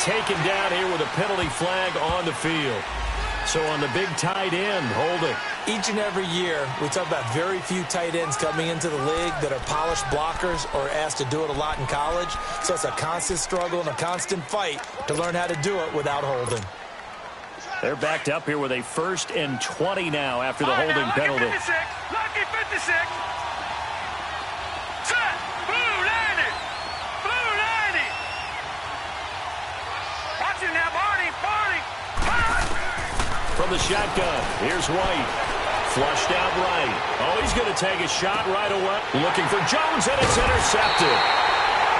taken down here with a penalty flag on the field. So on the big tight end, holding. Each and every year, we talk about very few tight ends coming into the league that are polished blockers or asked to do it a lot in college. So it's a constant struggle and a constant fight to learn how to do it without holding. They're backed up here with a 1st and 20 now after the holding penalty. Lucky 56. Set. Blue 90. Blue 90. Watch it now, Barney. From the shotgun, here's White. Flushed out right. Oh, he's going to take a shot right away. Looking for Jones, and it's intercepted.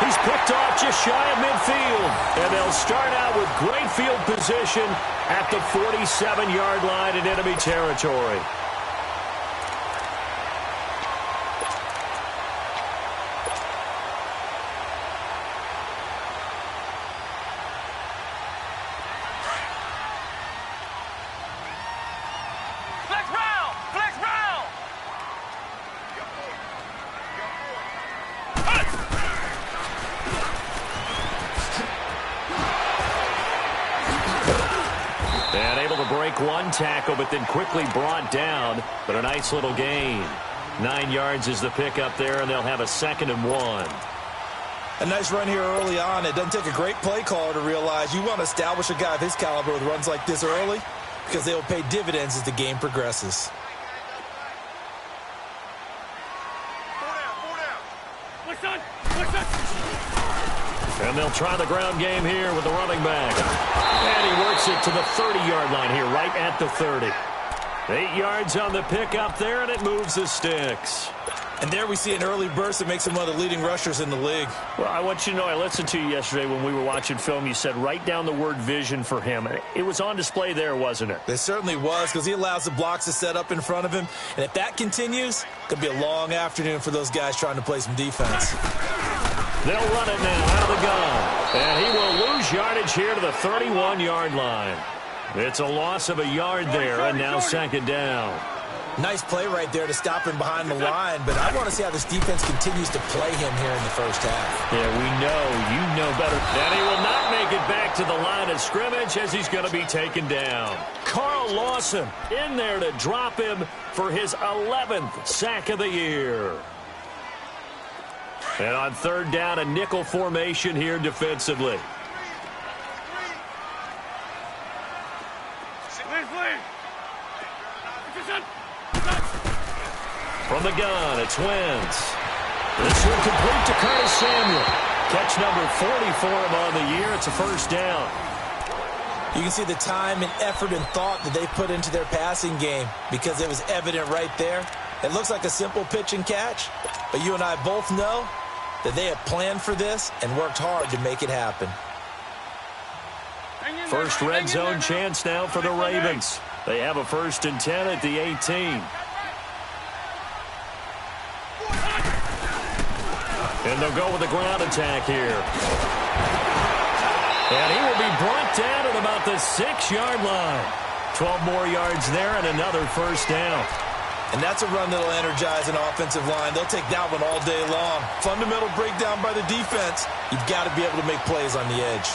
He's picked off just shy of midfield. And they'll start out with great field position at the 47-yard line in enemy territory. And able to break one tackle, but then quickly brought down. But a nice little gain. 9 yards is the pickup there, and they'll have a 2nd and 1. A nice run here early on. It doesn't take a great play caller to realize you want to establish a guy of his caliber with runs like this early because they will pay dividends as the game progresses. And they'll try the ground game here with the running back. And he works it to the 30-yard line here, right at the 30. 8 yards on the pickup there, and it moves the sticks. And there we see an early burst that makes him one of the leading rushers in the league. Well, I want you to know, I listened to you yesterday when we were watching film. You said write down the word vision for him. It was on display there, wasn't it? It certainly was, because he allows the blocks to set up in front of him. And if that continues, it could be a long afternoon for those guys trying to play some defense. They'll run it now out of the gun. And he will lose yardage here to the 31-yard line. It's a loss of a yard there, and now 2nd down. Nice play right there to stop him behind the line, but I want to see how this defense continues to play him here in the first half. Yeah, we know. You know better. And he will not make it back to the line of scrimmage as he's going to be taken down. Carl Lawson in there to drop him for his 11th sack of the year. And on 3rd down, a nickel formation here defensively. From the gun, it's Wentz. This will complete to Curtis Samuel. Catch number 40 for him on the year. It's a 1st down. You can see the time and effort and thought that they put into their passing game because it was evident right there. It looks like a simple pitch and catch, but you and I both know that they have planned for this and worked hard to make it happen. First red zone chance now for the Ravens. They have a 1st and 10 at the 18. And they'll go with the ground attack here. And he will be brought down at about the 6-yard line. 12 more yards there and another 1st down. And that's a run that'll energize an offensive line. They'll take that one all day long. Fundamental breakdown by the defense. You've got to be able to make plays on the edge.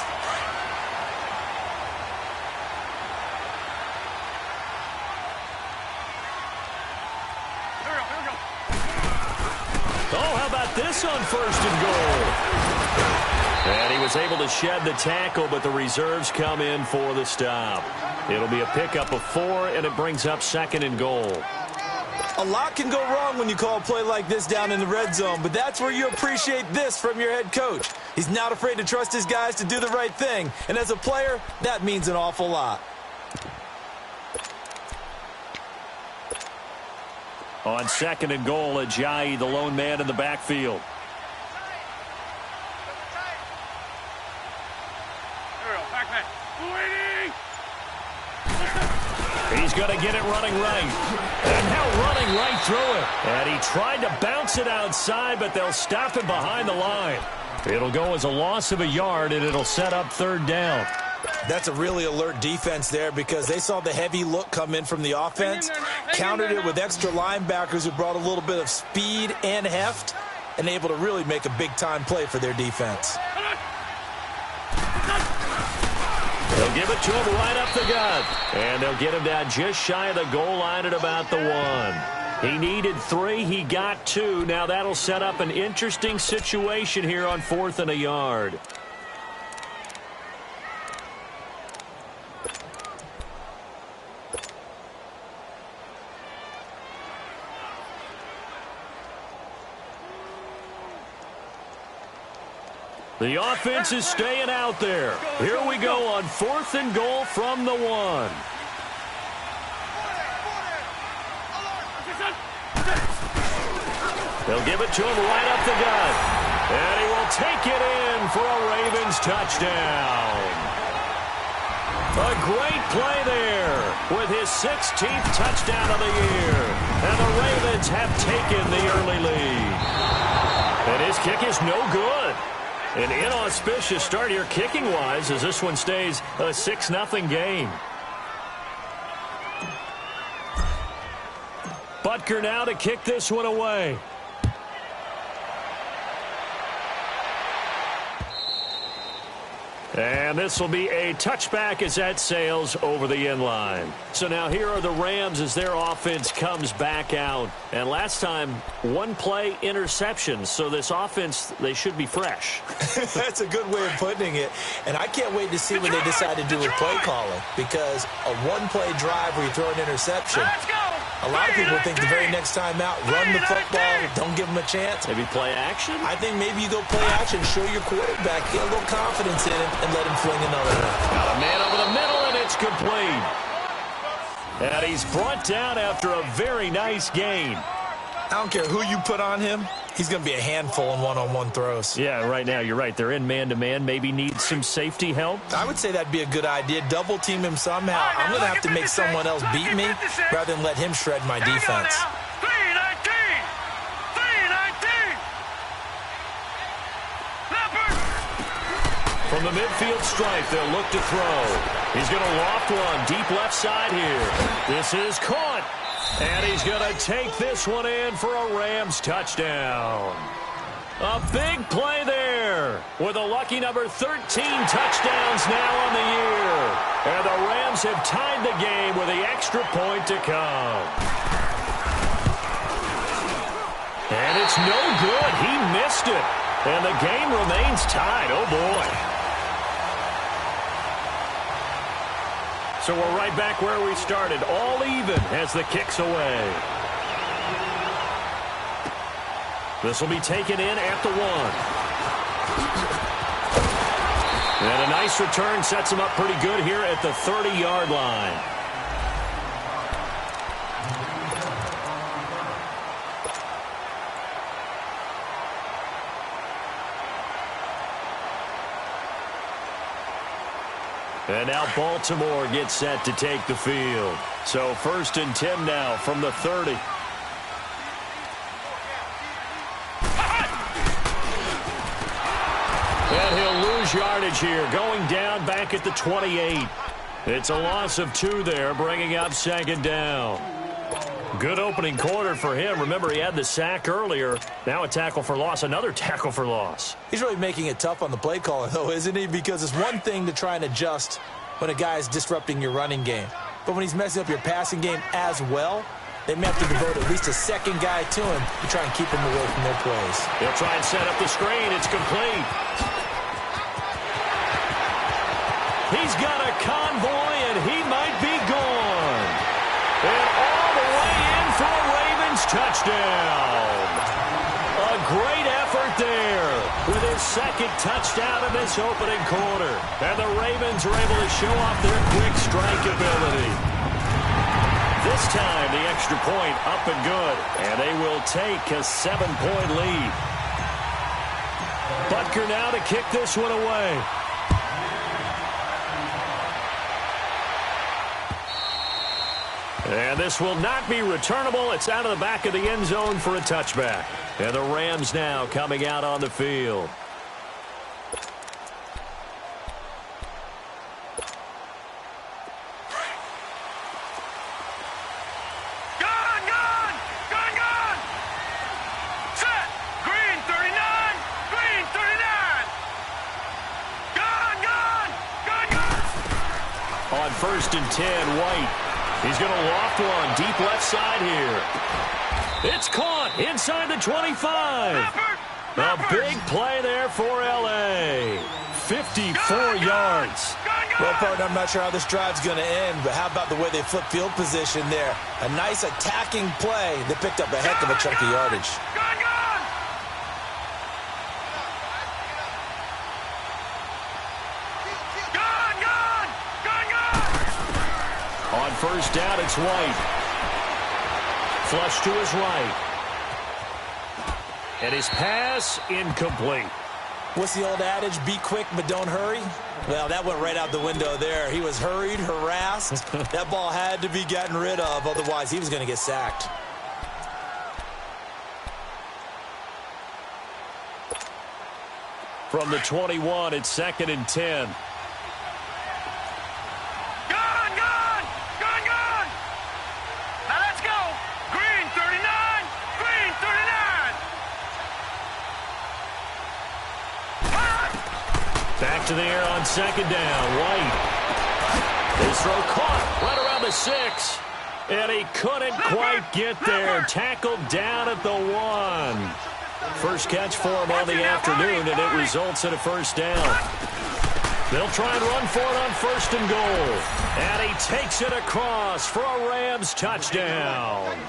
Oh, how about this on 1st and goal? And he was able to shed the tackle, but the reserves come in for the stop. It'll be a pickup of 4, and it brings up 2nd and goal. A lot can go wrong when you call a play like this down in the red zone, but that's where you appreciate this from your head coach. He's not afraid to trust his guys to do the right thing, and as a player, that means an awful lot. On 2nd and goal, Ajayi, the lone man in the backfield. He's going to get it running right. And now running right through it. And he tried to bounce it outside, but they'll stop him behind the line. It'll go as a loss of a yard, and it'll set up 3rd down. That's a really alert defense there because they saw the heavy look come in from the offense, countered it with extra linebackers who brought a little bit of speed and heft, and able to really make a big-time play for their defense. They'll give it to him right up the gut. And they'll get him down just shy of the goal line at about the 1. He needed 3. He got 2. Now that'll set up an interesting situation here on 4th and a yard. The offense is staying out there. Here we go on 4th and goal from the 1. They'll give it to him right up the gut. And he will take it in for a Ravens touchdown. A great play there with his 16th touchdown of the year. And the Ravens have taken the early lead. And his kick is no good. An inauspicious start here kicking-wise as this one stays a 6-0 game. Butker now to kick this one away. And this will be a touchback as that sails over the end line. So now here are the Rams as their offense comes back out. And last time, 1 play interception. So this offense, they should be fresh. That's a good way of putting it. And I can't wait to see what they decide to do with play calling. Because a 1-play drive where you throw an interception, a lot of people think the very next time out, run the football, don't give them a chance. Maybe play action? I think maybe you go play action, show your quarterback, get a little confidence in him, and let him fling another one. Got a man over the middle, and it's complete. And he's brought down after a very nice gain. I don't care who you put on him. He's going to be a handful in one-on-one throws. Yeah, right now, you're right. They're in man-to-man. Maybe need some safety help. I would say that'd be a good idea. Double-team him somehow. I'm going to have to make someone else beat me rather than let him shred my defense. 319! 319! From the midfield stripe, they'll look to throw. He's going to loft one deep left side here. This is caught. And he's going to take this one in for a Rams touchdown. A big play there with a lucky number 13 touchdowns now on the year. And the Rams have tied the game with the extra point to come. And it's no good. He missed it. And the game remains tied. Oh, boy. So we're right back where we started, all even as the kick's away. This will be taken in at the 1. And a nice return sets him up pretty good here at the 30-yard line. And now Baltimore gets set to take the field. So 1st and 10 now from the 30. And he'll lose yardage here, going down back at the 28. It's a loss of 2 there, bringing up 2nd down. Good opening quarter for him. Remember, he had the sack earlier. Now a tackle for loss, another tackle for loss. He's really making it tough on the play caller, though, isn't he? Because it's one thing to try and adjust when a guy is disrupting your running game. But when he's messing up your passing game as well, they may have to devote at least a second guy to him to try and keep him away from their plays. They'll try and set up the screen. It's complete. He's got a convoy, and he might be gone. And all the way in for a Ravens touchdown. A great effort there with his 2nd touchdown of this opening quarter. And the Ravens are able to show off their quick strike ability. This time, the extra point up and good. And they will take a 7-point lead. Butker now to kick this one away. And this will not be returnable. It's out of the back of the end zone for a touchback. And the Rams now coming out on the field. Gone, gone! Gone, gone! Set! Green 39! Green 39! Gone, gone! Gone, gone! On 1st and 10, White. He's going to loft one deep left side here. It's caught inside the 25. A big play there for L.A. 54 yards. Well, partner, I'm not sure how this drive's going to end, but how about the way they flip field position there? A nice attacking play. They picked up a heck of a chunk of yardage. On 1st down, it's White. Flush to his right. And his pass incomplete. What's the old adage? Be quick, but don't hurry? Well, that went right out the window there. He was hurried, harassed. That ball had to be gotten rid of, otherwise he was going to get sacked. From the 21, it's 2nd and 10. Back to the air on 2nd down. White. His throw caught right around the 6. And he couldn't quite get there. Tackled down at the 1. First catch for him on the afternoon, and it results in a 1st down. They'll try and run for it on 1st and goal. And he takes it across for a Rams touchdown.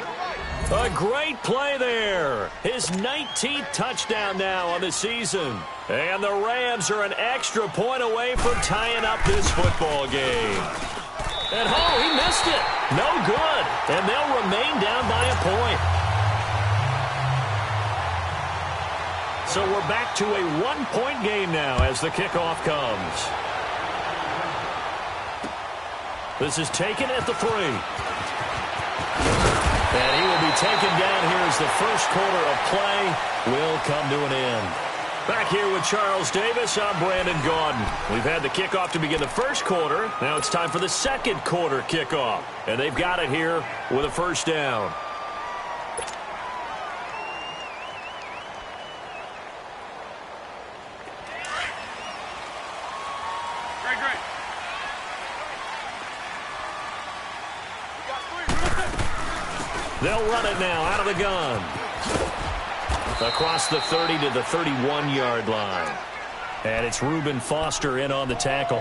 A great play there. His 19th touchdown now on the season. And the Rams are an extra point away from tying up this football game. And he missed it. No good. And they'll remain down by a point. So we're back to a 1-point game now as the kickoff comes. This is taken at the 3. And he will be taken down here as the first quarter of play will come to an end. Back here with Charles Davis, I'm Brandon Gaudin. We've had the kickoff to begin the first quarter. Now it's time for the second quarter kickoff. And they've got it here with a 1st down. They'll run it now out of the gun. Across the 30 to the 31-yard line. And it's Reuben Foster in on the tackle.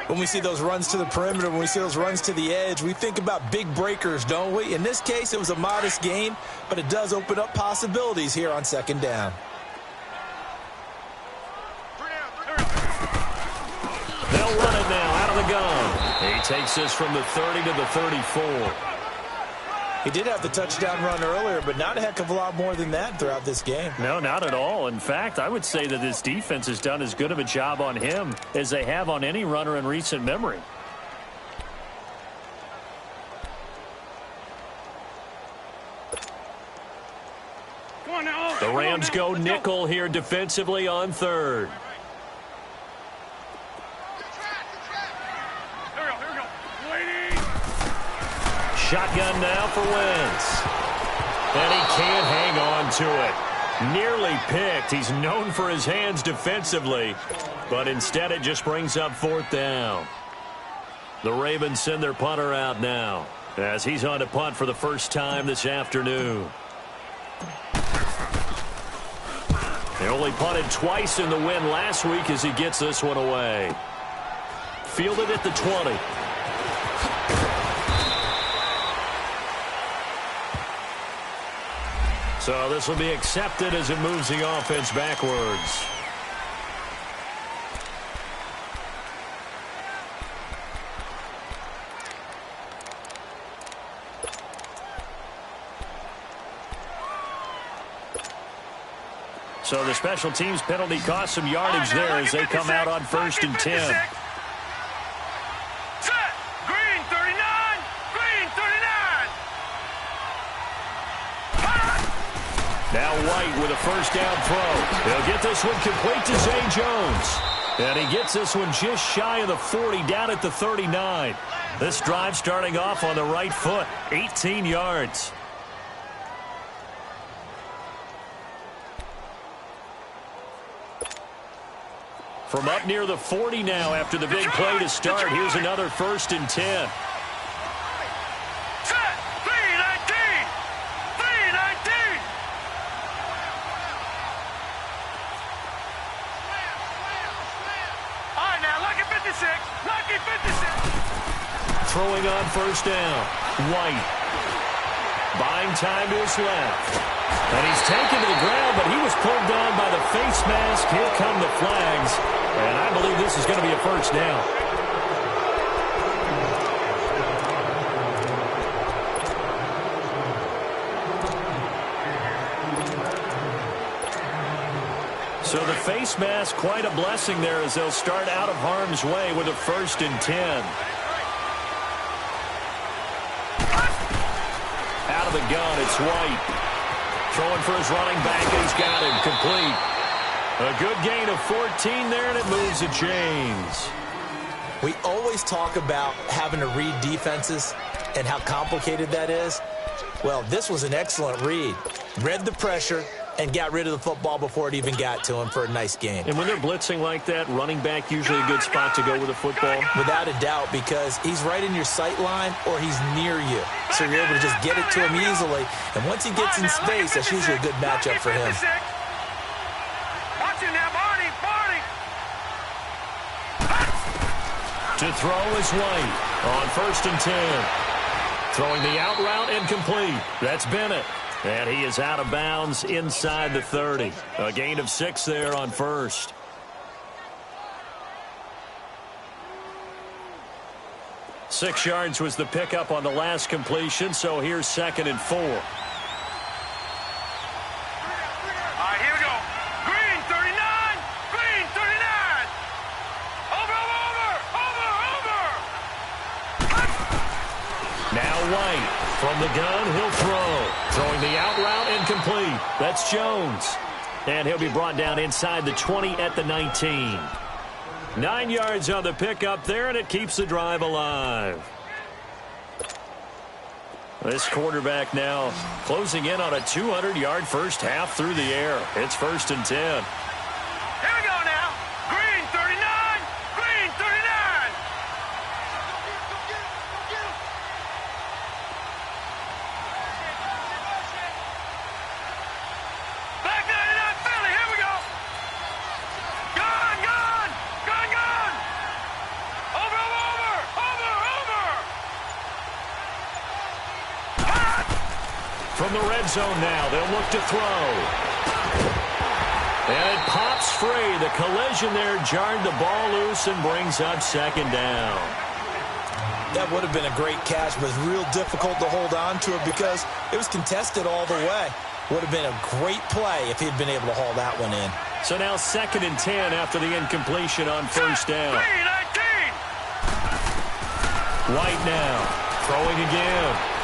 When we see those runs to the perimeter, when we see those runs to the edge, we think about big breakers, don't we? In this case, it was a modest gain, but it does open up possibilities here on 2nd down. They'll run it now out of the gun. He takes this from the 30 to the 34. He did have the touchdown run earlier, but not a heck of a lot more than that throughout this game. No, not at all. In fact, I would say that this defense has done as good of a job on him as they have on any runner in recent memory. The Rams go nickel here defensively on 3rd. Shotgun now for Wentz. And he can't hang on to it. Nearly picked. He's known for his hands defensively, but instead it just brings up 4th down. The Ravens send their punter out now as he's on to punt for the first time this afternoon. They only punted twice in the win last week as he gets this one away. Fielded at the 20. So this will be accepted as it moves the offense backwards. So the special teams penalty cost some yardage there as they come out on 1st and 10. Now White with a 1st down throw. He'll get this one complete to Zay Jones. And he gets this one just shy of the 40 down at the 39. This drive starting off on the right foot. 18 yards. From up near the 40 now after the big play to start. Here's another 1st and 10. Set. 3-19. 3-19. All right, now, lucky 56. Lucky 56. Throwing on 1st down. White. Buying time to his left. And he's taken to the ground, but he was pulled down by the face mask. Here come the flags. And I believe this is going to be a 1st down. So the face mask, quite a blessing there as they'll start out of harm's way with a 1st and 10. Out of the gun, it's White. Throwing for his running back, and he's got him complete. A good gain of 14 there, and it moves the chains. We always talk about having to read defenses and how complicated that is. Well, this was an excellent read. Read the pressure and got rid of the football before it even got to him for a nice game. And when they're blitzing like that, running back usually a good spot to go with the football? Without a doubt, because he's right in your sight line or he's near you. So you're able to just get it to him easily. And once he gets in space, that's usually a good matchup for him. Watch him now, Barney. Barney. To throw is White on 1st and 10. Throwing the out route incomplete. That's Bennett. And he is out of bounds inside the 30. A gain of 6 there on 1st. Six yards was the pickup on the last completion, so here's 2nd and 4. All right, here we go. Green, 39. Green, 39. Over. Now White from the gun, he'll throw. Throwing the out route incomplete. That's Jones. And he'll be brought down inside the 20 at the 19. 9 yards on the pickup there, and it keeps the drive alive. This quarterback now closing in on a 200-yard first half through the air. It's 1st and 10. Here we go now. Green, 39. Green, 39. Back 99, Philly. Here we go. Gun. Over. From the red zone now, they'll look to throw. And it pops free. The collision there jarred the ball loose and brings up 2nd down. That would have been a great catch, but it's real difficult to hold on to it because it was contested all the way. Would have been a great play if he'd been able to haul that one in. So now 2nd and 10 after the incompletion on 1st down. 3-19. White now, throwing again.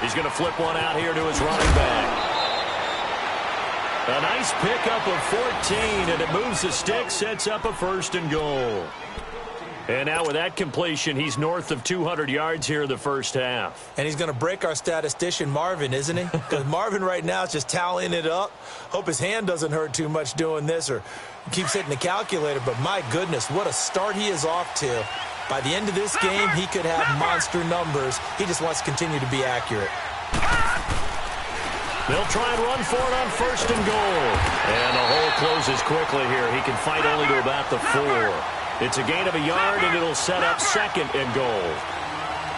He's going to flip one out here to his running back. A nice pickup of 14, and it moves the stick, sets up a 1st and goal. And now with that completion, he's north of 200 yards here in the first half. And he's going to break our statistician, Marvin, isn't he? Because Marvin right now is just tallying it up. Hope his hand doesn't hurt too much doing this or keeps hitting the calculator. But my goodness, what a start he is off to. By the end of this game, he could have monster numbers. He just wants to continue to be accurate. They'll try and run for it on 1st and goal. And the hole closes quickly here. He can fight only to about the 4. It's a gain of a yard, and it'll set up 2nd and goal.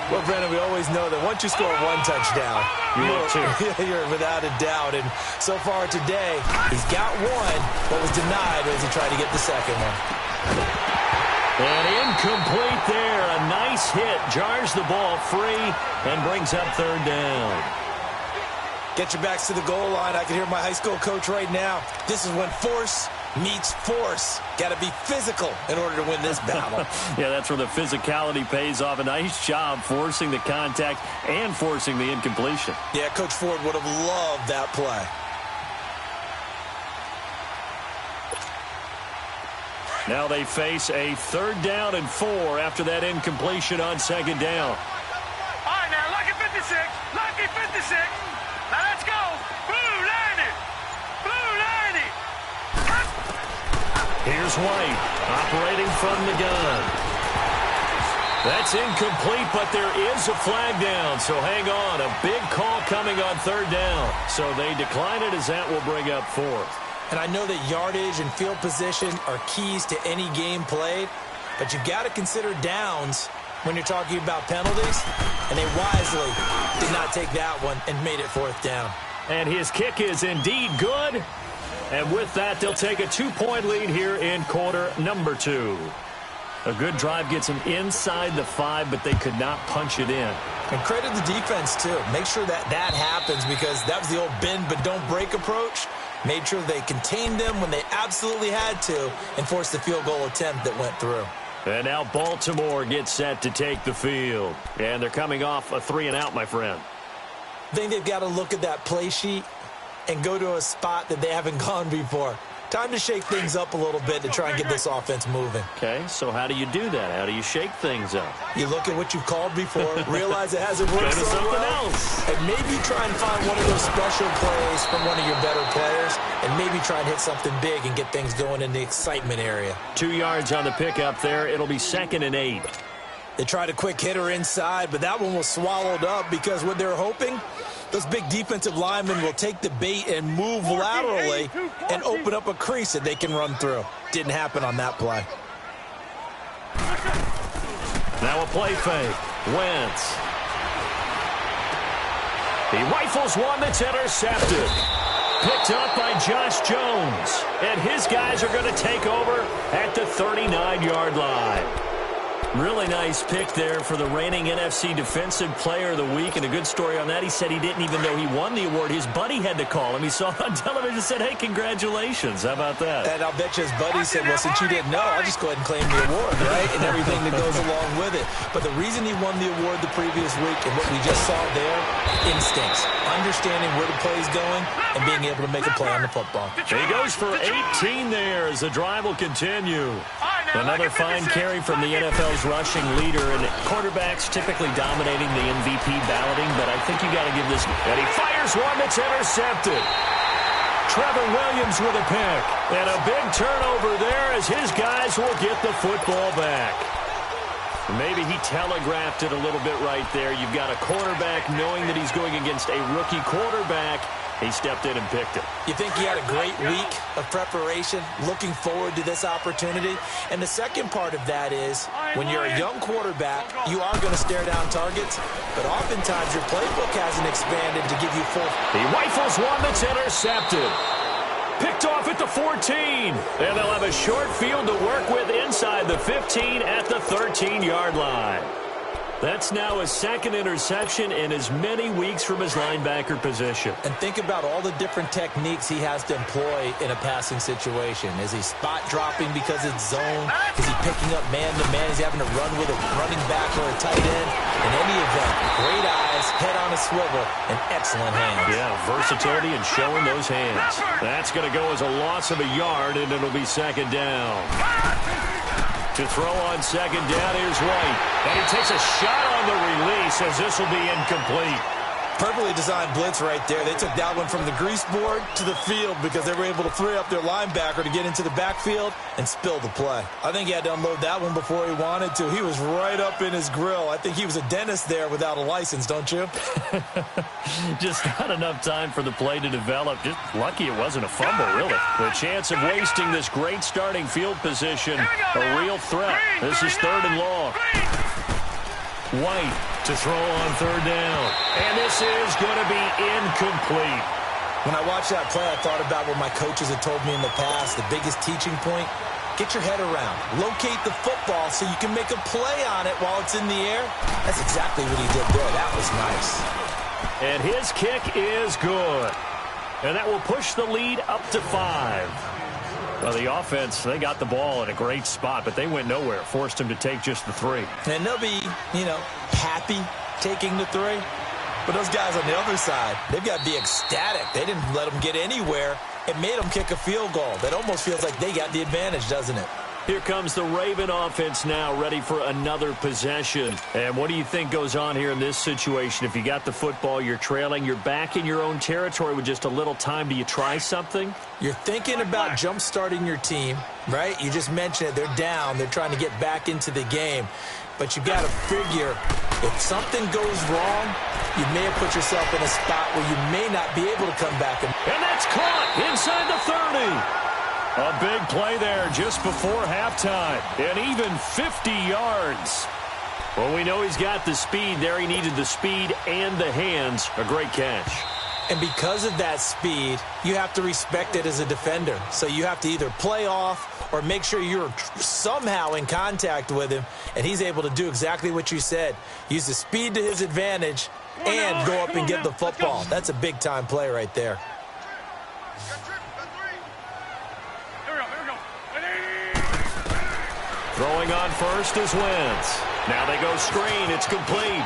Well, Brennan, we always know that once you score one touchdown, you're without a doubt. And so far today, he's got one, but was denied as he tried to get the second one. And incomplete there. A nice hit. Jars the ball free and brings up 3rd down. Get your backs to the goal line. I can hear my high school coach right now. This is when force meets force. Got to be physical in order to win this battle. Yeah, that's where the physicality pays off. A nice job forcing the contact and forcing the incompletion. Yeah, Coach Ford would have loved that play. Now they face a 3rd down and 4 after that incompletion on 2nd down. All right, now, lucky 56. Lucky 56. Now, let's go. Blue 90. Blue 90. Here's White, operating from the gun. That's incomplete, but there is a flag down, so hang on. A big call coming on third down. So they decline it as that will bring up fourth. And I know that yardage and field position are keys to any game played, but you've got to consider downs when you're talking about penalties, and they wisely did not take that one and made it fourth down. And his kick is indeed good. And with that, they'll take a 2-point lead here in quarter number 2. A good drive gets them inside the 5, but they could not punch it in. And credit the defense, too. Make sure that happens, because that was the old bend but don't break approach. Made sure they contained them when they absolutely had to and forced the field goal attempt that went through. And now Baltimore gets set to take the field. And they're coming off a 3-and-out, my friend. I think they've got to look at that play sheet and go to a spot that they haven't gone before. Time to shake things up a little bit to try and get this offense moving. Okay, so how do you do that? How do you shake things up? You look at what you've called before, realize it hasn't worked so well, else. and maybe try and find one of those special plays from one of your better players, and maybe try and hit something big and get things going in the excitement area. 2 yards on the pickup there. It'll be 2nd and 8. They tried a quick hitter inside, but that one was swallowed up because what they're hoping, those big defensive linemen will take the bait and move laterally and open up a crease that they can run through. Didn't happen on that play. Now a play fake. Wentz. He rifles one that's intercepted. Picked up by Josh Jones. And his guys are going to take over at the 39-yard line. Really nice pick there for the reigning NFC Defensive Player of the Week. And a good story on that, he said he didn't even know he won the award. His buddy had to call him. He saw it on television and said, hey, congratulations. How about that? And I'll bet you his buddy said, well, since you didn't know, I'll just go ahead and claim the award, right? And everything that goes along with it. But the reason he won the award the previous week and what we just saw there, instincts, understanding where the play's going and being able to make a play on the football. He goes for 18 there as the drive will continue. Another fine carry from the NFL's rushing leader, and quarterbacks typically dominating the MVP balloting, but I think you got to give this. And he fires one that's intercepted. Trevor Williams with a pick. And a big turnover there as his guys will get the football back. Maybe he telegraphed it a little bit right there. You've got a quarterback knowing that he's going against a rookie quarterback. He stepped in and picked it. You think he had a great week of preparation, looking forward to this opportunity? And the second part of that is, when you're a young quarterback, you are going to stare down targets, but oftentimes your playbook hasn't expanded to give you full. He rifles one that's intercepted. Picked off at the 14. And they'll have a short field to work with inside the 15 at the 13-yard line. That's now his 2nd interception in as many weeks from his linebacker position. And think about all the different techniques he has to employ in a passing situation. Is he spot dropping because it's zone? Is he picking up man-to-man? Is he having to run with a running back or a tight end? In any event, great eyes, head on a swivel, and excellent hands. Yeah, versatility and showing those hands. That's going to go as a loss of a yard, and it'll be 2nd down. To throw on 2nd down, here's White. And he takes a shot on the release as this will be incomplete. Perfectly designed blitz right there. They took that one from the grease board to the field because they were able to free up their linebacker to get into the backfield and spill the play. I think he had to unload that one before he wanted to. He was right up in his grill. I think he was a dentist there without a license, don't you? Just not enough time for the play to develop. Just lucky it wasn't a fumble, really. The chance of wasting this great starting field position, a real threat. This is 3rd and long. White to throw on 3rd down. And this is going to be incomplete. When I watched that play, I thought about what my coaches had told me in the past. The biggest teaching point, get your head around. Locate the football so you can make a play on it while it's in the air. That's exactly what he did there. That was nice. And his kick is good. And that will push the lead up to 5. Well, the offense, they got the ball in a great spot, but they went nowhere. Forced him to take just the 3. And they'll be, happy taking the 3. But those guys on the other side, they've got to be ecstatic. They didn't let them get anywhere. It made them kick a field goal. That almost feels like they got the advantage, doesn't it? Here comes the Raven offense now, ready for another possession. And what do you think goes on here in this situation? If you got the football, you're trailing, you're back in your own territory with just a little time. Do you try something? You're thinking about jump-starting your team, right? You just mentioned it. They're down. They're trying to get back into the game. But you got to figure, if something goes wrong, you may have put yourself in a spot where you may not be able to come back. And that's caught inside the 30. A big play there just before halftime. And even 50 yards. Well, we know he's got the speed there. He needed the speed and the hands. A great catch. And because of that speed, you have to respect it as a defender. So you have to either play off or make sure you're somehow in contact with him. And he's able to do exactly what you said. Use the speed to his advantage and go up and get the football. That's a big-time play right there. Throwing on first is Wentz. Now they go screen. It's complete.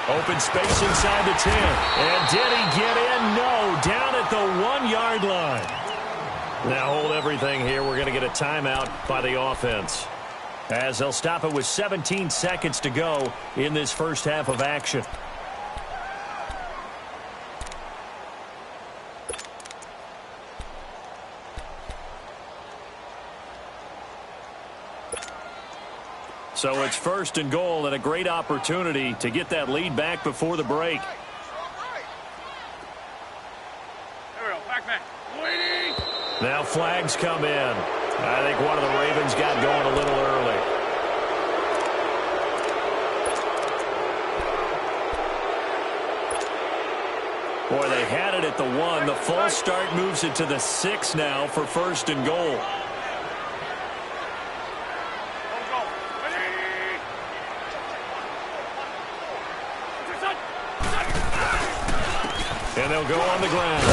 Open space inside the 10. And did he get in? No. Down at the 1-yard line. Now hold everything here. We're going to get a timeout by the offense, as they'll stop it with 17 seconds to go in this first half of action. So it's first and goal, and a great opportunity to get that lead back before the break. Now flags come in. I think one of the Ravens got going a little early. Boy, they had it at the 1. The false start moves it to the 6 now for first and goal. And they'll go on the ground.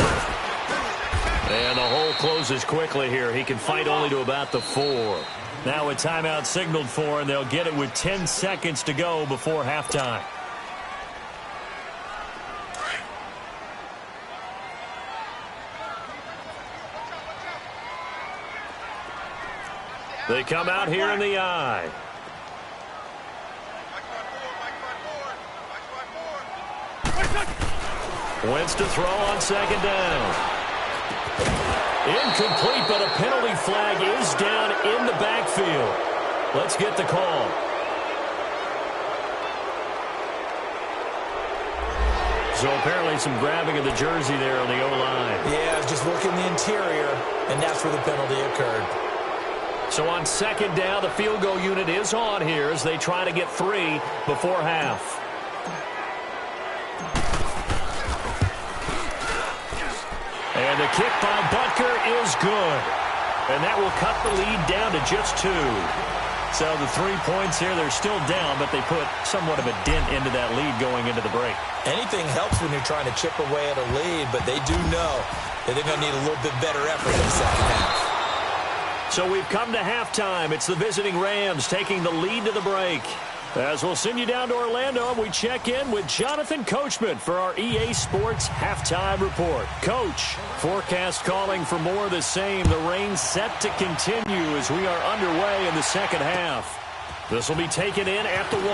And the hole closes quickly here. He can fight only to about the 4. Now a timeout signaled for, and they'll get it with 10 seconds to go before halftime. They come out here in the eye. Wentz to throw on second down. Incomplete, but a penalty flag is down in the backfield. Let's get the call. So apparently some grabbing of the jersey there on the O-line. Yeah, just working the interior, and that's where the penalty occurred. So on second down, the field goal unit is on here as they try to get 3 before half. And the kick by Butker is good. And that will cut the lead down to just 2. So the 3 points here, they're still down, but they put somewhat of a dent into that lead going into the break. Anything helps when you're trying to chip away at a lead, but they do know that they're going to need a little bit better effort in the second half. So we've come to halftime. It's the visiting Rams taking the lead to the break. As we'll send you down to Orlando, we check in with Jonathan Coachman for our EA Sports Halftime Report. Coach, forecast calling for more of the same. The rain set to continue as we are underway in the second half. This will be taken in at the 1.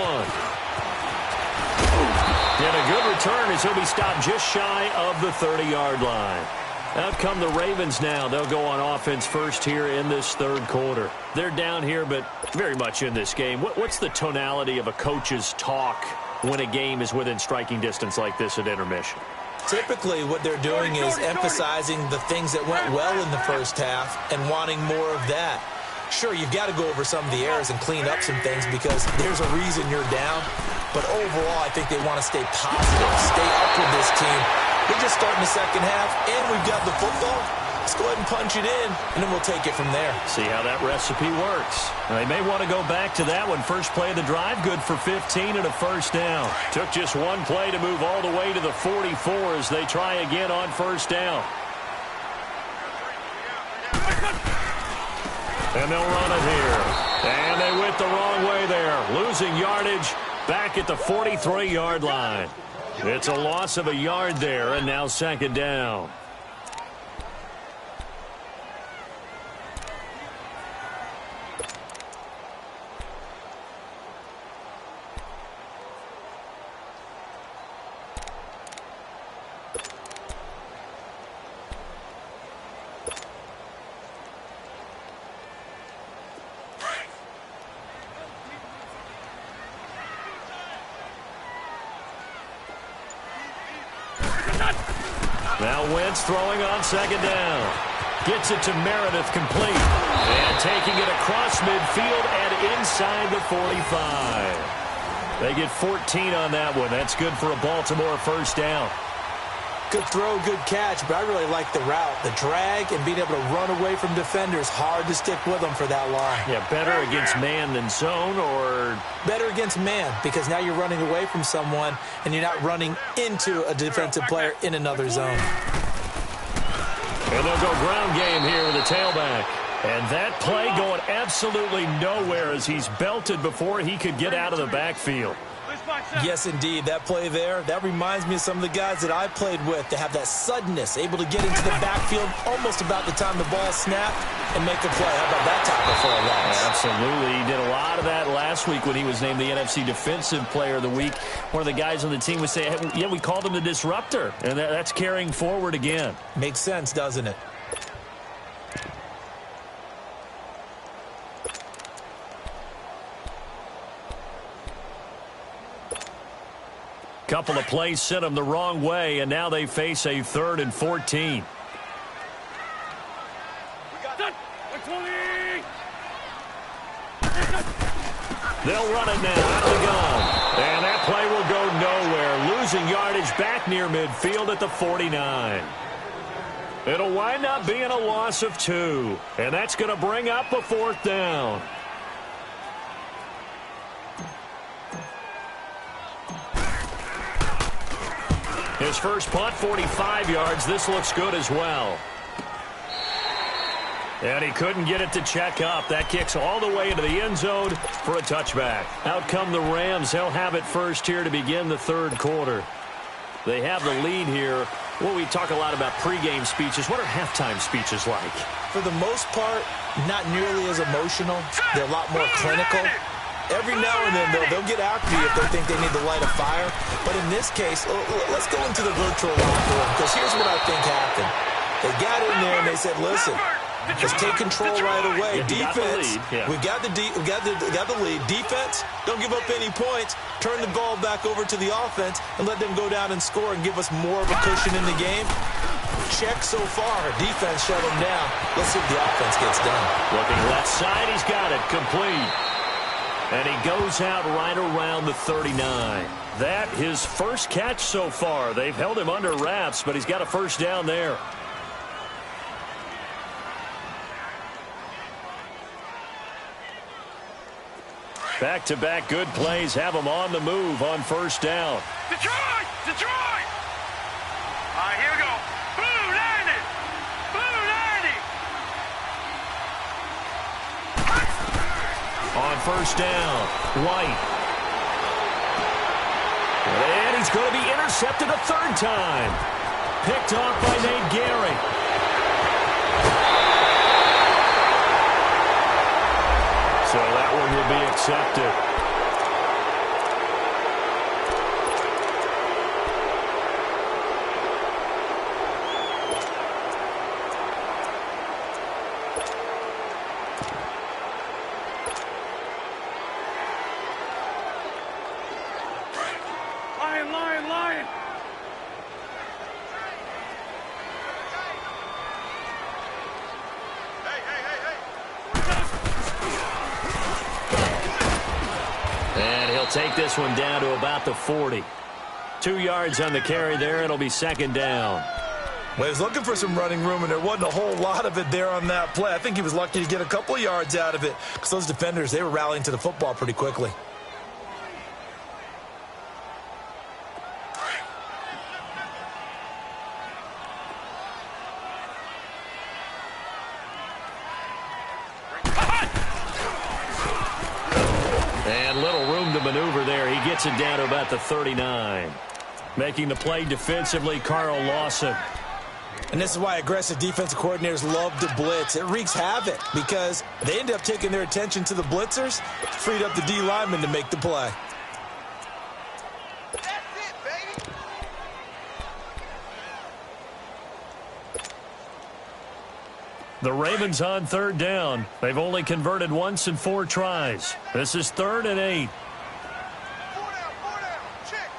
And a good return as he'll be stopped just shy of the 30-yard line. Out come the Ravens now. They'll go on offense first here in this third quarter. They're down here, but very much in this game. What's the tonality of a coach's talk when a game is within striking distance like this at intermission? Typically, what they're doing is emphasizing the things that went well in the first half and wanting more of that. Sure, you've got to go over some of the errors and clean up some things because there's a reason you're down. But overall, I think they want to stay positive, stay up with this team. We're just starting the second half, and we've got the football. Let's go ahead and punch it in, and then we'll take it from there. See how that recipe works. Now, they may want to go back to that one. First play of the drive, good for 15 and a first down. Took just one play to move all the way to the 44 as they try again on first down. And they'll run it here. And they went the wrong way there. Losing yardage back at the 43-yard line. It's a loss of a yard there, and now second down. Now Wentz throwing on second down. Gets it to Meredith, complete. And taking it across midfield and inside the 45. They get 14 on that one. That's good for a Baltimore first down. Good throw, good catch, but I really like the route. The drag and being able to run away from defenders, hard to stick with them for that line. Yeah, better against man than zone, or? Better against man, because now you're running away from someone and you're not running into a defensive player in another zone. And they'll go ground game here with the tailback. And that play going absolutely nowhere as he's belted before he could get out of the backfield. Yes, indeed. That play there, that reminds me of some of the guys that I played with to have that suddenness, able to get into the backfield almost about the time the ball snapped and make a play. How about that tackle for a loss? Absolutely. He did a lot of that last week when he was named the NFC Defensive Player of the Week. One of the guys on the team would say, hey, yeah, we called him the disruptor, and that's carrying forward again. Makes sense, doesn't it? Couple of plays sent them the wrong way, and now they face a 3rd and 14. They'll run it now out of the gun. And that play will go nowhere. Losing yardage back near midfield at the 49. It'll wind up being a loss of 2. And that's going to bring up a 4th down. His first punt, 45 yards. This looks good as well. And he couldn't get it to check up. That kicks all the way into the end zone for a touchback. Out come the Rams. They'll have it first here to begin the 3rd quarter. They have the lead here. Well, we talk a lot about pregame speeches. What are halftime speeches like? For the most part, not nearly as emotional. They're a lot more clinical. Every now and then, they'll get after you if they think they need to light a fire. But in this case, let's go into the virtual locker room, because here's what I think happened. They got in there and they said, listen, let's take control right away. Defense, we got the lead. Defense, don't give up any points. Turn the ball back over to the offense and let them go down and score and give us more of a cushion in the game. Check so far. Defense shut them down. Let's see if the offense gets done. Looking left side, he's got it. Complete. And he goes out right around the 39. That his first catch so far. They've held him under wraps, but he's got a first down there. Back-to-back good plays have him on the move on first down. Detroit! Detroit! All right, here we go. Blue 90! Blue 90! On first down, White. And he's going to be intercepted a 3rd time. Picked off by Nate Gehring. So that one will be accepted. Lion! And he'll take this one down to about the 40. 2 yards on the carry there. It'll be 2nd down. Well, he was looking for some running room, and there wasn't a whole lot of it there on that play. I think he was lucky to get a couple of yards out of it because those defenders, they were rallying to the football pretty quickly. And little room to maneuver there. He gets it down to about the 39. Making the play defensively, Carl Lawson. And this is why aggressive defensive coordinators love to blitz. It wreaks havoc because they end up taking their attention to the blitzers, freed up the D lineman to make the play. That's it, baby! The Ravens on 3rd down. They've only converted once in 4 tries. This is 3rd and 8. Four down. Check.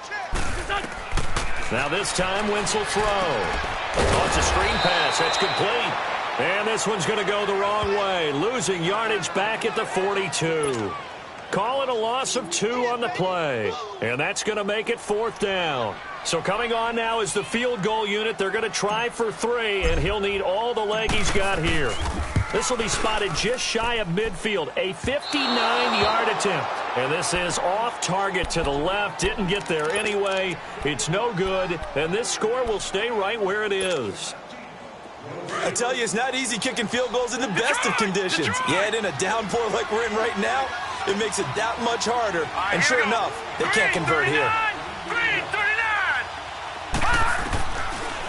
Now this time, Wentz will throw. Oh, it's a screen pass. That's complete. And this one's going to go the wrong way, losing yardage back at the 42. Call it a loss of 2 on the play. And that's going to make it 4th down. So coming on now is the field goal unit. They're going to try for 3, and he'll need all the leg he's got here. This will be spotted just shy of midfield, a 59-yard attempt. And this is off target to the left. Didn't get there anyway. It's no good, and this score will stay right where it is. I tell you, it's not easy kicking field goals in the best of conditions. You add in a downpour like we're in right now, it makes it that much harder. And sure enough, they can't convert here.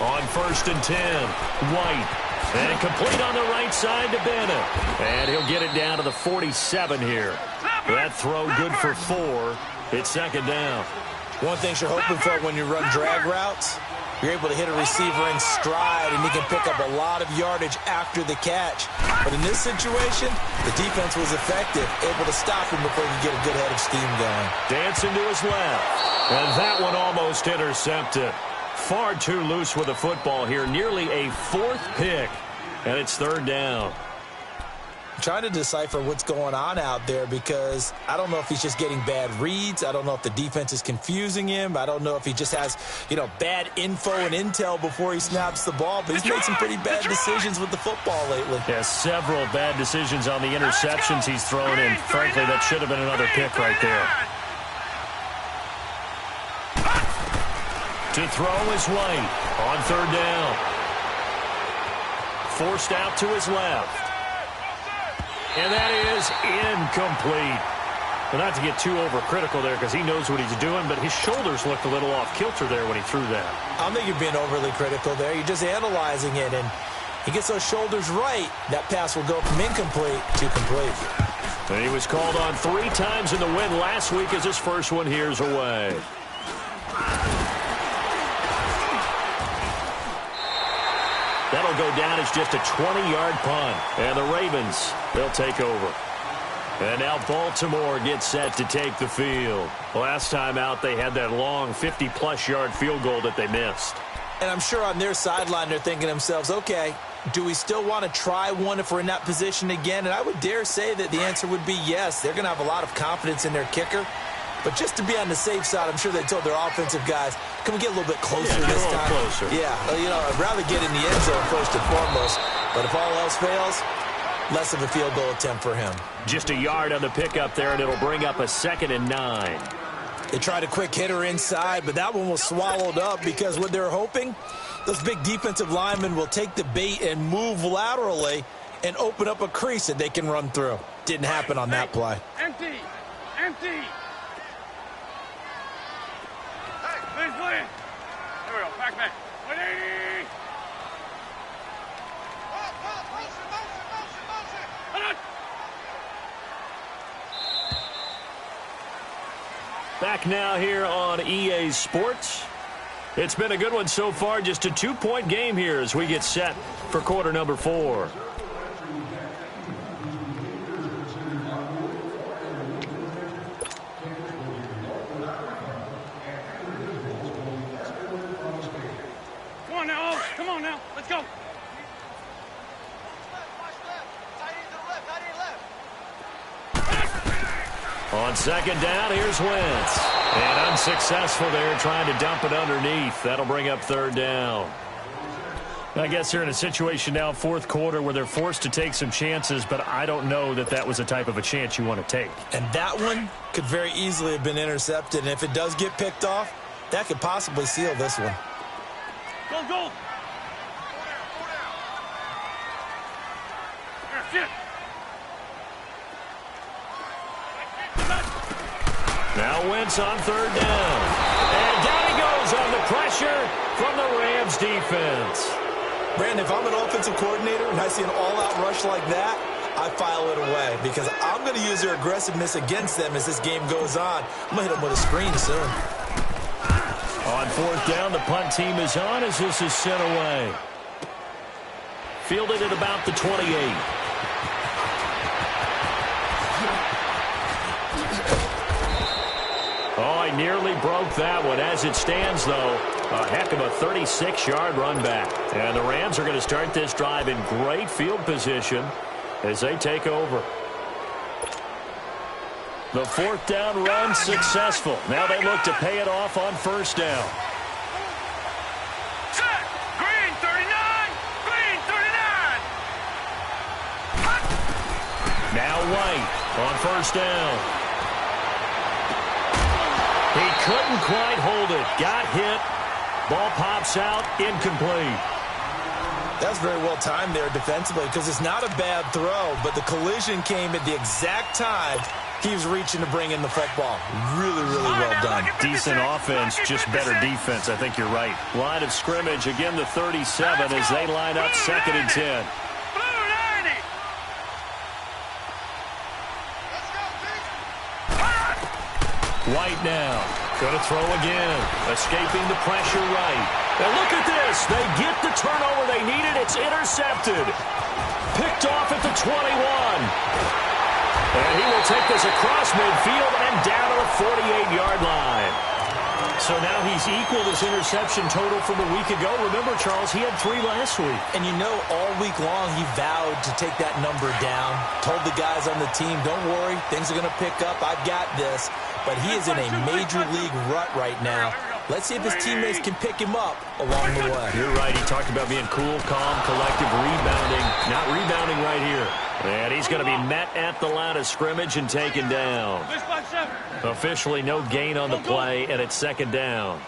On 1st and 10, White. And complete on the right side to Bennett. And he'll get it down to the 47 here. That throw good for 4. It's 2nd down. One thing you're hoping for when you run drag routes, you're able to hit a receiver in stride, and he can pick up a lot of yardage after the catch. But in this situation, the defense was effective, able to stop him before he could get a good head of steam going. Dancing to his left. And that one almost intercepted. Far too loose with the football here. Nearly a 4th pick. And it's 3rd down. I'm trying to decipher what's going on out there because I don't know if he's just getting bad reads. I don't know if the defense is confusing him. I don't know if he just has, bad info and intel before he snaps the ball. But he's made some pretty bad decisions with the football lately. Yeah, several bad decisions on the interceptions he's thrown in. Frankly, that should have been another pick right there. To throw is White on 3rd down. Forced out to his left. And that is incomplete. Well, not to get too overcritical there because he knows what he's doing, but his shoulders looked a little off kilter there when he threw that. I don't think you're being overly critical there. You're just analyzing it, and he gets those shoulders right. That pass will go from incomplete to complete. And he was called on 3 times in the win last week as his first one here's away. That'll go down as just a 20-yard punt. And the Ravens, they'll take over. And now Baltimore gets set to take the field. Last time out, they had that long 50-plus yard field goal that they missed. And I'm sure on their sideline, they're thinking to themselves, okay, do we still want to try one if we're in that position again? And I would dare say that the answer would be yes. They're going to have a lot of confidence in their kicker. But just to be on the safe side, I'm sure they told their offensive guys, can we get a little bit closer this time? A little closer. Yeah, I'd rather get in the end zone first and foremost. But if all else fails, less of a field goal attempt for him. Just a yard on the pickup there, and it'll bring up a 2nd and 9. They tried a quick hitter inside, but that one was swallowed up because what they're hoping, those big defensive linemen will take the bait and move laterally and open up a crease that they can run through. Didn't happen on that play. Empty. Please, please. There we go. Back. 180. Motion. Back now here on EA Sports. It's been a good one so far. Just a 2-point game here as we get set for quarter number 4. Come on now. Let's go. On 2nd down, here's Wentz. And unsuccessful there, trying to dump it underneath. That'll bring up 3rd down. I guess they're in a situation now, 4th quarter, where they're forced to take some chances, but I don't know that that was the type of a chance you want to take. And that one could very easily have been intercepted. And if it does get picked off, that could possibly seal this one. Go. Shit. Now Wentz on 3rd down. And down he goes on the pressure from the Rams defense. Brandon, if I'm an offensive coordinator and I see an all-out rush like that, I file it away because I'm going to use their aggressiveness against them as this game goes on. I'm going to hit them with a screen soon. On 4th down, the punt team is on as this is sent away. Fielded at about the 28. Oh, I nearly broke that one. As it stands, though, A heck of a 36-yard run back. And the Rams are going to start this drive in great field position as they take over. The fourth down run successful. Now they look to pay it off on first down. Set. Green 39. Green 39. Now White on first down. He couldn't quite hold it. Got hit. Ball pops out. Incomplete. That's very well timed there defensively because it's not a bad throw, but the collision came at the exact time he was reaching to bring in the football. Really, really well done. Decent offense, just better defense. I think you're right. Line of scrimmage, again the 37 as they line up 2nd and 10. White now. Going to throw again. Escaping the pressure right. And look at this. They get the turnover they needed. It's intercepted. Picked off at the 21. And he will take this across midfield and down to the 48-yard line. So now he's equaled his interception total from a week ago. Remember, Charles, he had 3 last week. And you know, all week long he vowed to take that number down. Told the guys on the team, don't worry, things are going to pick up. I've got this. But he is in a major league rut right now. Let's see if his teammates can pick him up along the way. You're right. He talked about being cool, calm, collective, rebounding. Not rebounding right here. And he's going to be met at the line of scrimmage and taken down. Officially no gain on the play, and it's 2nd down.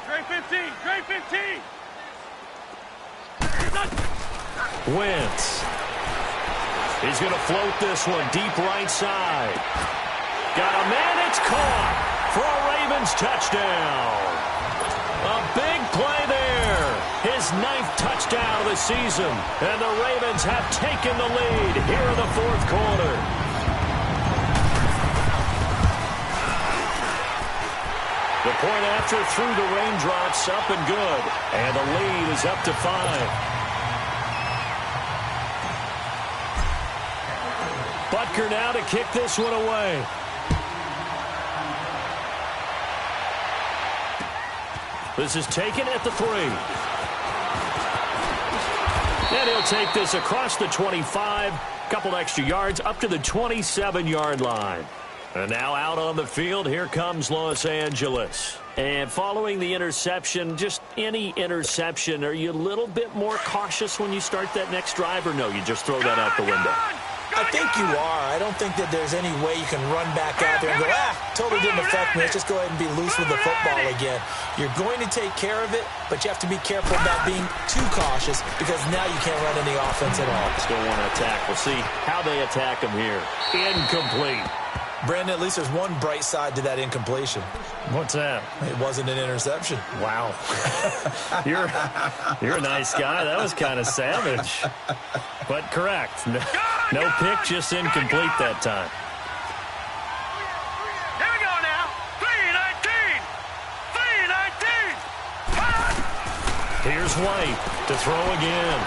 Trey 15. Trey 15. Wentz. He's going to float this one deep right side. Got a man, it's caught for a Ravens touchdown. A big play there. His 9th touchdown of the season. And the Ravens have taken the lead here in the 4th quarter. The point after through the raindrops, up and good. And the lead is up to 5. Butker now to kick this one away. This is taken at the 3. And he'll take this across the 25. Couple extra yards up to the 27-yard line. And now out on the field, here comes Los Angeles. And following the interception, just any interception, are you a little bit more cautious when you start that next drive, or no, you just throw that out the window? I think you are. I don't think that there's any way you can run back out there and go, totally didn't affect me. Let's just go ahead and be loose with the football again. You're going to take care of it, but you have to be careful about being too cautious because now you can't run any offense at all. Still want to attack. We'll see how they attack him here. Incomplete. Brandon, at least there's one bright side to that incompletion. What's that? It wasn't an interception. Wow. You're a nice guy. That was kind of savage. But correct. No pick, just incomplete that time. Here we go now. 3-19. 3-19. Here's White to throw again.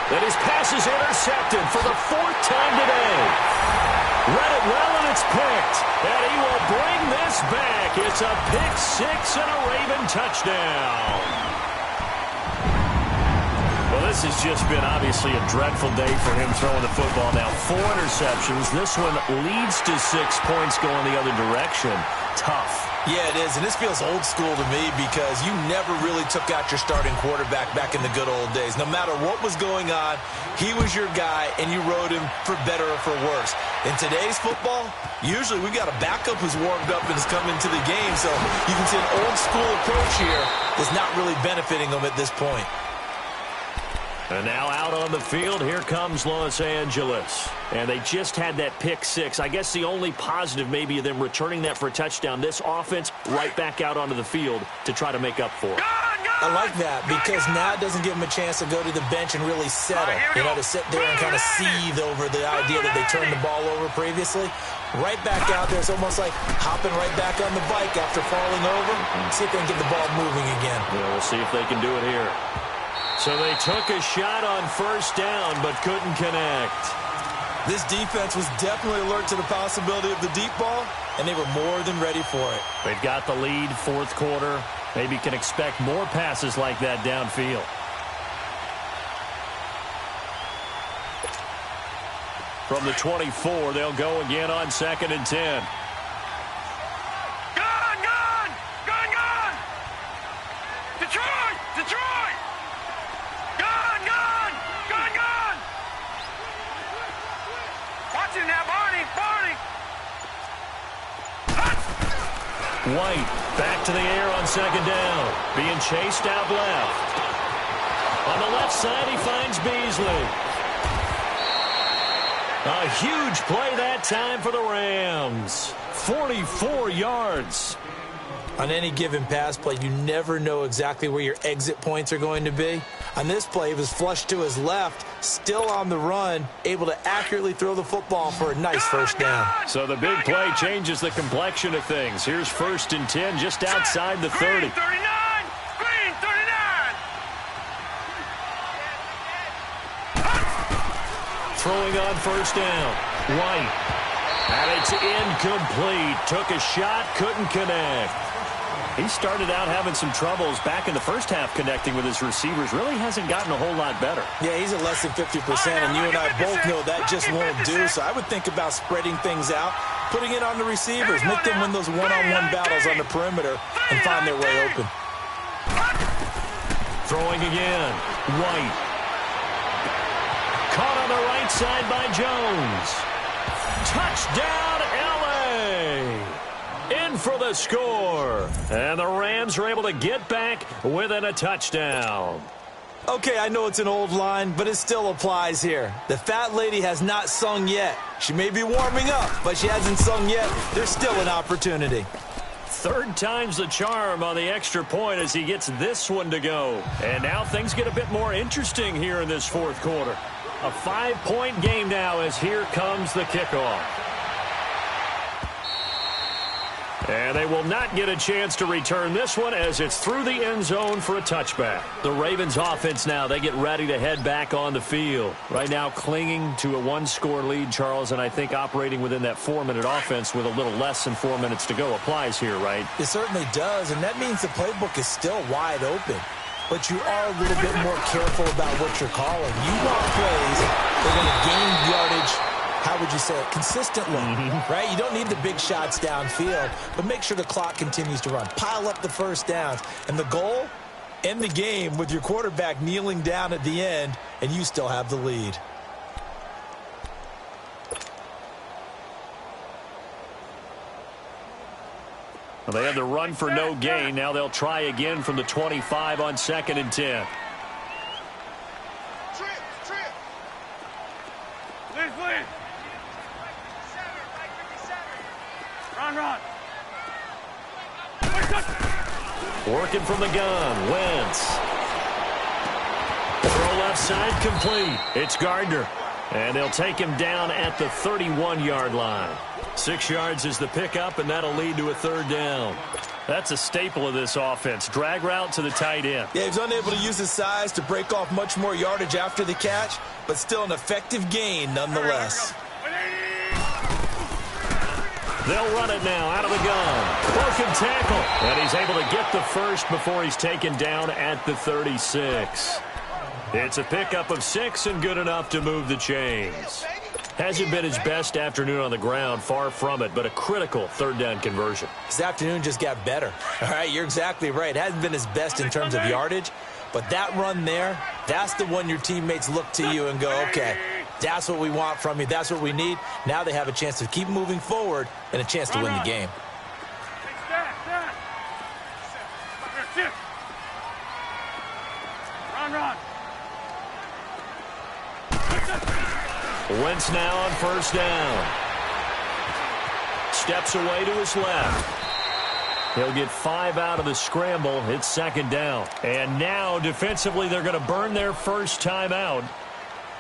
That his pass is intercepted for the 4th time today. Read it well, and it's picked. And he will bring this back. It's a pick 6 and a Raven touchdown. Well, this has just been obviously a dreadful day for him throwing the football. Now 4 interceptions. This one leads to 6 points going the other direction. Tough. Yeah, it is, and this feels old school to me because you never really took out your starting quarterback back in the good old days. No matter what was going on, he was your guy, and you rode him for better or for worse. In today's football, usually we got a backup who's warmed up and has come into the game, so you can see an old school approach here is not really benefiting them at this point. And now out on the field, here comes Los Angeles. And they just had that pick 6. I guess the only positive maybe of them returning that for a touchdown. This offense right back out onto the field to try to make up for it. I like that because now it doesn't give them a chance to go to the bench and really settle. You know, to sit there and kind of seethe over the idea that they turned the ball over previously. Right back out there. It's almost like hopping right back on the bike after falling over. See if they can get the ball moving again. Yeah, we'll see if they can do it here. So they took a shot on first down but couldn't connect. This defense was definitely alert to the possibility of the deep ball, and they were more than ready for it. They've got the lead, fourth quarter. Maybe can expect more passes like that downfield. From the 24, they'll go again on 2nd and 10. Detroit! Detroit! Gone! Watch it now, Barney! White back to the air on 2nd down. Being chased out left. On the left side, he finds Beasley. A huge play that time for the Rams. 44 yards. On any given pass play, you never know exactly where your exit points are going to be. On this play, he was flushed to his left, still on the run, able to accurately throw the football for a nice first down. So the big play changes the complexion of things. Here's 1st and 10 just outside the 30. Green 39! Green 39! Throwing on first down. White. And it's incomplete. Took a shot, couldn't connect. He started out having some troubles back in the first half connecting with his receivers. Really hasn't gotten a whole lot better. Yeah, he's at less than 50%, and you and I both know that just won't do. So I would think about spreading things out, putting it on the receivers, make them win those one-on-one battles on the perimeter and find their way open. Throwing again. White. Caught on the right side by Jones. Touchdown, L.A. In for the score. And the Rams are able to get back within a touchdown. Okay, I know it's an old line, but it still applies here. The fat lady has not sung yet. She may be warming up, but she hasn't sung yet. There's still an opportunity. Third time's the charm on the extra point as he gets this one to go. And now things get a bit more interesting here in this fourth quarter. A 5-point game now as here comes the kickoff. And they will not get a chance to return this one as it's through the end zone for a touchback. The Ravens offense now, they get ready to head back on the field. Right now clinging to a one-score lead, Charles, and I think operating within that 4-minute offense with a little less than 4 minutes to go applies here, right? It certainly does, and that means the playbook is still wide open. But you are a little bit more careful about what you're calling. You want plays that are going to gain yardage, how would you say it, consistently, right? You don't need the big shots downfield, but make sure the clock continues to run. Pile up the first downs. And the goal, end the game with your quarterback kneeling down at the end, and you still have the lead. Well, they had the run for no gain. Now they'll try again from the 25 on 2nd and 10. Please. Run. Working from the gun. Wentz. Throw left side complete. It's Gardner. And they'll take him down at the 31-yard line. 6 yards is the pickup, and that'll lead to a third down. That's a staple of this offense. Drag route to the tight end. Yeah, he's unable to use his size to break off much more yardage after the catch, but still an effective gain nonetheless. They'll run it now out of the gun. Broken tackle. And he's able to get the first before he's taken down at the 36. It's a pickup of 6 and good enough to move the chains. Hasn't been his best afternoon on the ground, far from it, but a critical third down conversion. His afternoon just got better. All right, you're exactly right. It hasn't been his best in terms of yardage, but that run there, that's the one your teammates look to you and go, okay, that's what we want from you. That's what we need. Now they have a chance to keep moving forward and a chance to win the game. Run. Wentz now on first down. Steps away to his left. He'll get 5 out of the scramble. It's second down. And now defensively they're going to burn their first time out.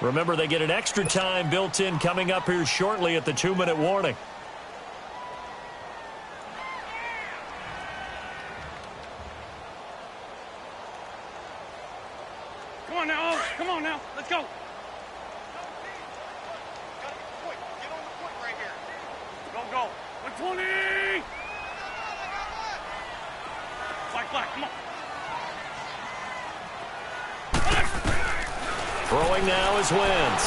Remember, they get an extra time built in coming up here shortly at the 2-minute warning. on now. Oh, come on now. Let's go. Go. 120. Flag. Come on. Throwing now is Wentz.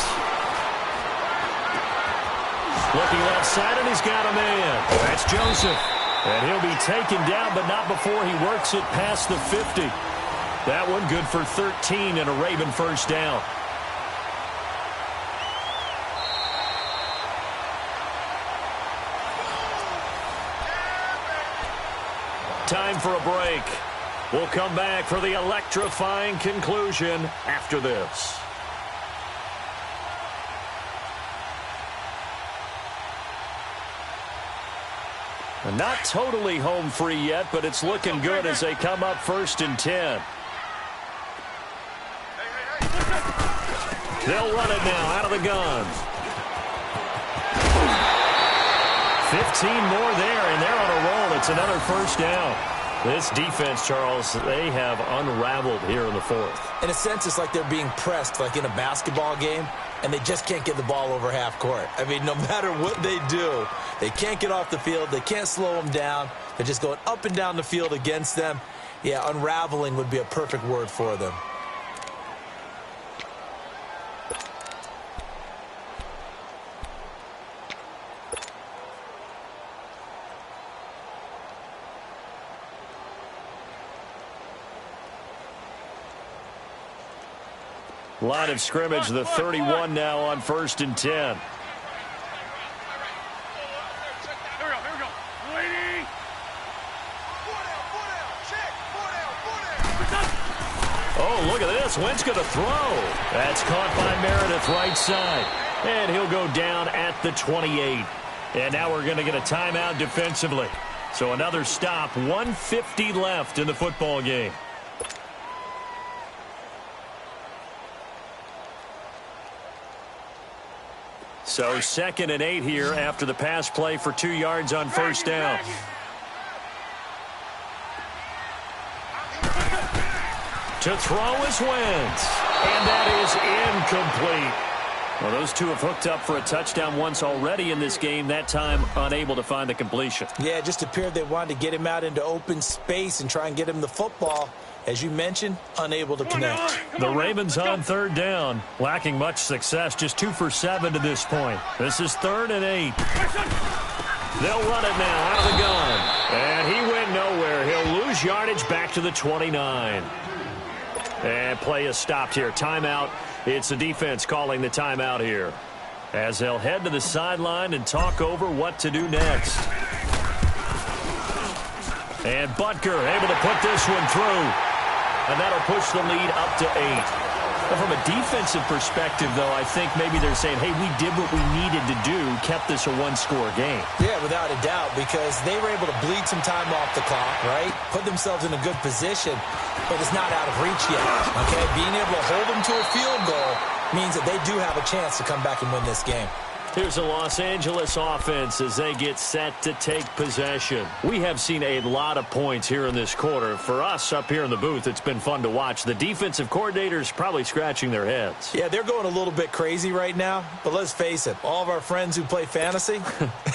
Looking left side, and he's got a man. That's Joseph. And he'll be taken down, but not before he works it past the 50. That one good for 13 and a Raven first down. Time for a break. We'll come back for the electrifying conclusion after this. Not totally home free yet, but it's looking good as they come up 1st and 10. They'll run it now out of the gun. 15 more there, and they're on a roll. It's another first down. This defense, Charles, they have unraveled here in the 4th. In a sense, it's like they're being pressed like in a basketball game, and they just can't get the ball over half court. I mean, no matter what they do, they can't get off the field. They can't slow them down. They're just going up and down the field against them. Yeah, unraveling would be a perfect word for them. Line of scrimmage, the 31 now on 1st and 10. Here we go. Waiting. Oh, look at this. Wentz going to throw. That's caught by Meredith right side. And he'll go down at the 28. And now we're going to get a timeout defensively. So another stop, 1:50 left in the football game. So 2nd and 8 here after the pass play for 2 yards on first down. To throw is Wentz. And that is incomplete. Well, those two have hooked up for a touchdown once already in this game, that time unable to find the completion. Yeah, it just appeared they wanted to get him out into open space and try and get him the football. As you mentioned, unable to connect. The Ravens on 3rd down, lacking much success, just 2 for 7 to this point. This is 3rd and 8. They'll run it now out of the gun. And he went nowhere. He'll lose yardage back to the 29. And play is stopped here. Timeout. It's the defense calling the timeout here, as they'll head to the sideline and talk over what to do next. And Butker able to put this one through. And that'll push the lead up to 8. But from a defensive perspective, though, I think maybe they're saying, hey, we did what we needed to do, kept this a one-score game. Yeah, without a doubt, because they were able to bleed some time off the clock, right? Put themselves in a good position, but it's not out of reach yet, okay? Being able to hold them to a field goal means that they do have a chance to come back and win this game. Here's the Los Angeles offense as they get set to take possession. We have seen a lot of points here in this quarter. For us up here in the booth, it's been fun to watch. The defensive coordinators probably scratching their heads. Yeah, they're going a little bit crazy right now, but let's face it, all of our friends who play fantasy,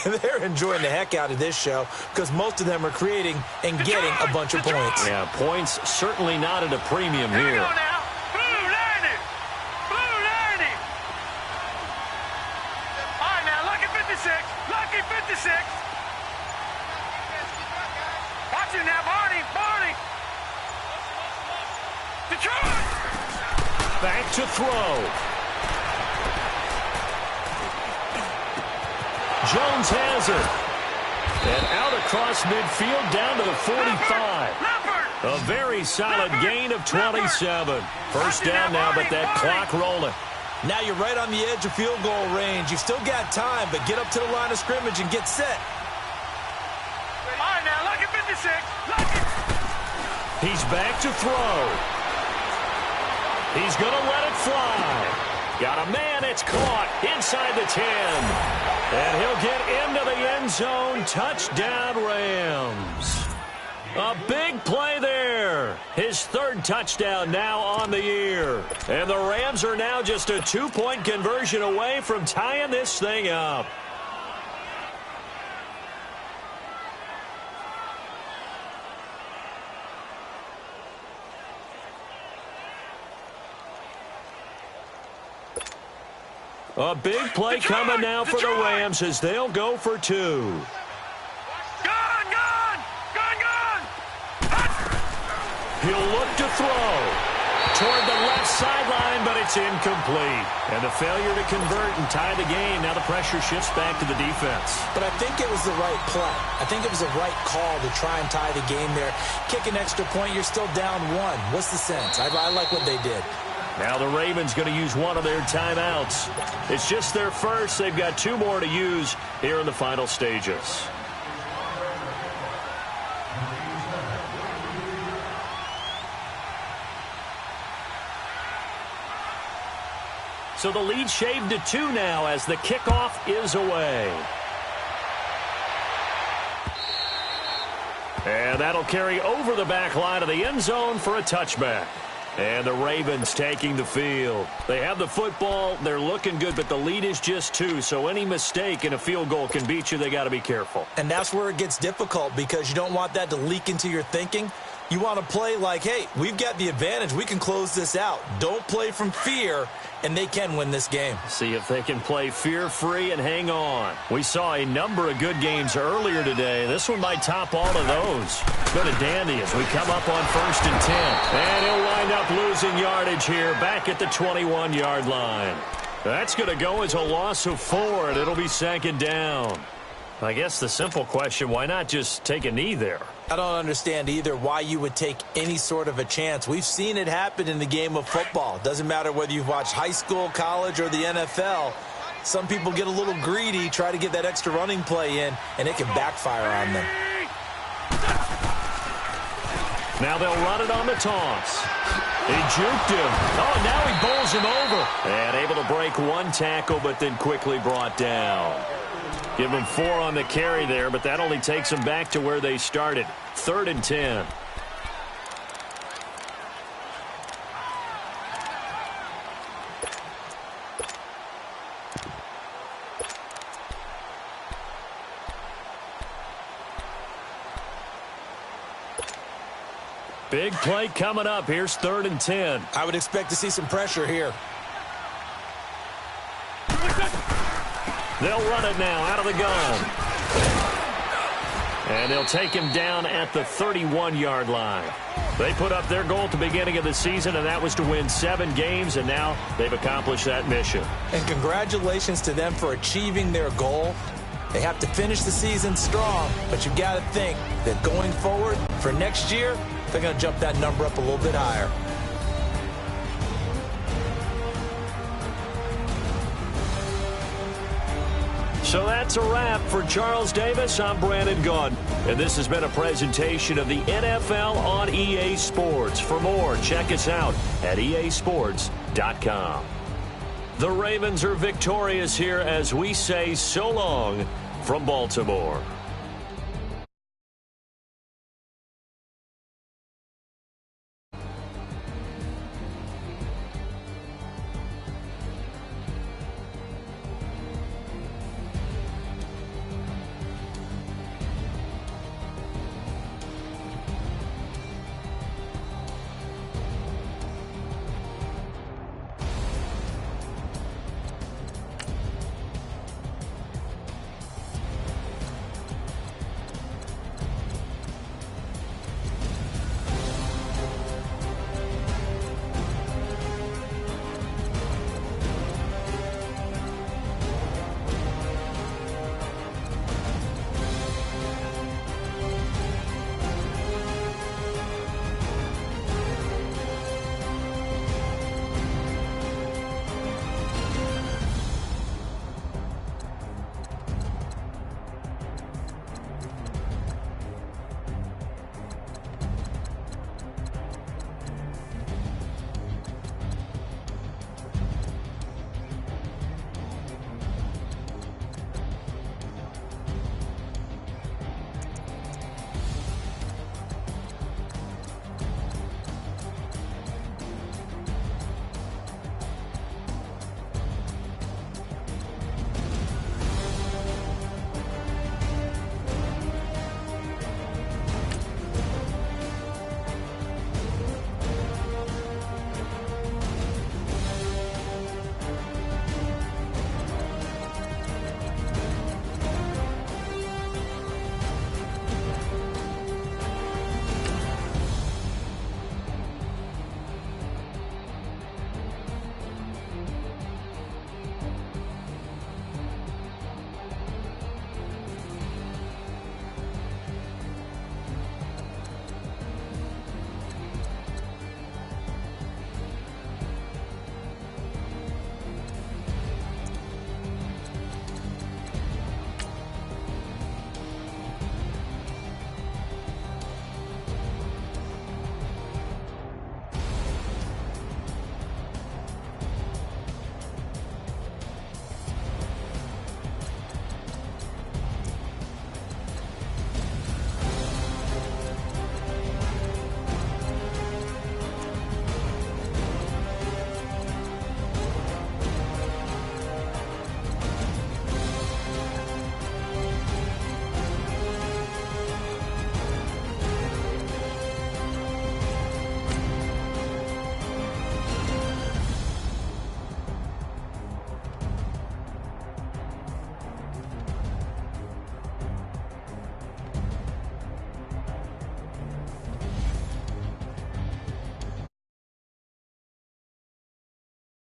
they're enjoying the heck out of this show because most of them are creating and getting a bunch of points. Yeah, points certainly not at a premium here. Lucky 56. Watch it now, Barney. Detroit. Back to throw. Jones has it. And out across midfield down to the 45. A very solid gain of 27. First down now, but that clock rolling. Now you're right on the edge of field goal range. You've still got time, but get up to the line of scrimmage and get set. All right, now, Lucky 56. Lucky. He's back to throw. He's going to let it fly. Got a man. It's caught inside the 10. And he'll get into the end zone. Touchdown, Rams. A big play there. there. His third touchdown now on the year. And the Rams are now just a 2-point conversion away from tying this thing up. A big play coming now for the Rams as they'll go for 2. Gone! He'll look to throw toward the left sideline, but it's incomplete. And the failure to convert and tie the game. Now the pressure shifts back to the defense. But I think it was the right play. I think it was the right call to try and tie the game there. Kick an extra point, you're still down 1. What's the sense? I like what they did. Now the Ravens going to use one of their timeouts. It's just their first. They've got 2 more to use here in the final stages. So the lead shaved to 2 now as the kickoff is away. And that'll carry over the back line of the end zone for a touchback. And the Ravens taking the field. They have the football. They're looking good, but the lead is just 2. So any mistake in a field goal can beat you. They got to be careful. And that's where it gets difficult because you don't want that to leak into your thinking. You want to play like, hey, we've got the advantage. We can close this out. Don't play from fear, and they can win this game. See if they can play fear-free and hang on. We saw a number of good games earlier today. This one might top all of those. It's been a dandy as we come up on 1st and 10. And he'll wind up losing yardage here back at the 21-yard line. That's going to go as a loss of 4, and it'll be 2nd down. I guess the simple question, why not just take a knee there? I don't understand either why you would take any sort of a chance. We've seen it happen in the game of football. Doesn't matter whether you've watched high school, college, or the NFL. Some people get a little greedy, try to get that extra running play in, and it can backfire on them. Now they'll run it on the toss. He juked him. Oh, now he bowls him over. And able to break 1 tackle, but then quickly brought down. Give them 4 on the carry there, but that only takes them back to where they started. 3rd and 10. Big play coming up. Here's 3rd and 10. I would expect to see some pressure here. They'll run it now out of the gun. And they'll take him down at the 31-yard line. They put up their goal at the beginning of the season, and that was to win 7 games, and now they've accomplished that mission. And congratulations to them for achieving their goal. They have to finish the season strong, but you've got to think that going forward for next year, they're going to jump that number up a little bit higher. So that's a wrap for Charles Davis. I'm Brandon Gaudin, and this has been a presentation of the NFL on EA Sports. For more, check us out at easports.com. The Ravens are victorious here as we say so long from Baltimore.